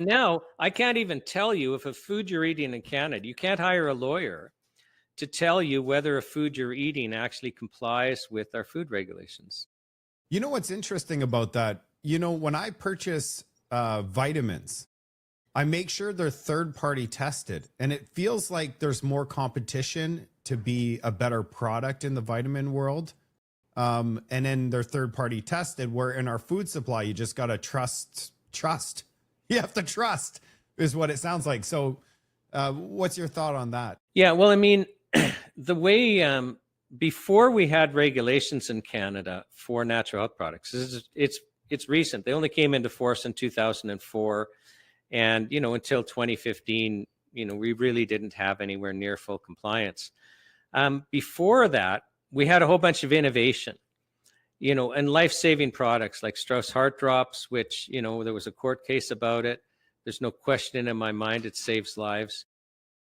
Now, I can't even tell you if a food you're eating in Canada, you can't hire a lawyer to tell you whether a food you're eating actually complies with our food regulations. You know what's interesting about that? When I purchase vitamins, I make sure they're third party tested. And it feels like there's more competition to be a better product in the vitamin world. And then they're third party tested, where in our food supply, you just got to trust. You have to trust, is what it sounds like. So, what's your thought on that? Yeah, well, I mean, the way before we had regulations in Canada for natural health products, it's recent. They only came into force in 2004, and until 2015, we really didn't have anywhere near full compliance. Before that, we had a whole bunch of innovation, and life-saving products like Strauss Heart Drops, which there was a court case about it. There's no question in my mind it saves lives.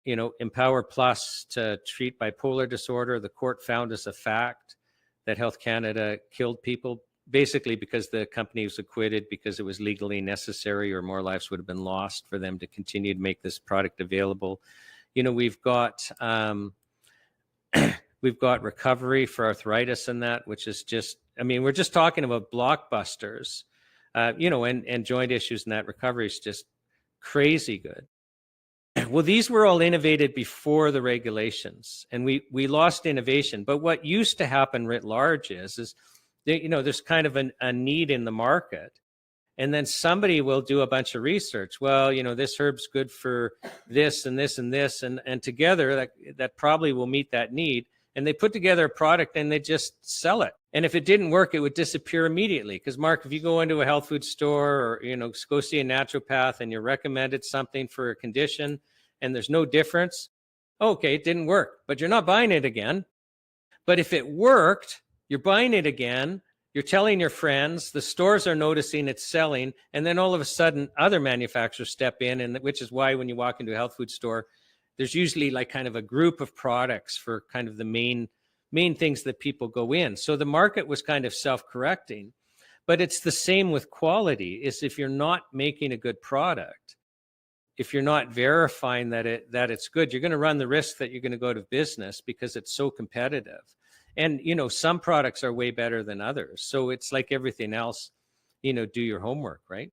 Empower Plus to treat bipolar disorder. The court found as a fact that Health Canada killed people basically because the company was acquitted because it was legally necessary, or more lives would have been lost for them to continue to make this product available. We've got we've got recovery for arthritis and that, which is just, I mean, we're just talking about blockbusters, and joint issues, and that recovery is just crazy good. Well, these were all innovated before the regulations, and we lost innovation. But what used to happen writ large is there's kind of a need in the market, and then somebody will do a bunch of research. Well, this herb's good for this and this and this, and together that probably will meet that need. And they put together a product and they just sell it. And if it didn't work, it would disappear immediately. Because Marc, if you go into a health food store, or go see a naturopath, and you're recommended something for a condition and there's no difference, okay, it didn't work, but you're not buying it again. But if it worked, you're buying it again, you're telling your friends, the stores are noticing it's selling, and then all of a sudden other manufacturers step in, and which is why when you walk into a health food store, there's usually like kind of a group of products for kind of the main things that people go in. So the market was kind of self-correcting. But it's the same with quality, is if you're not making a good product, if you're not verifying that it's good, you're going to run the risk that you're going to go out of business because it's so competitive. And some products are way better than others. So it's like everything else, do your homework, right?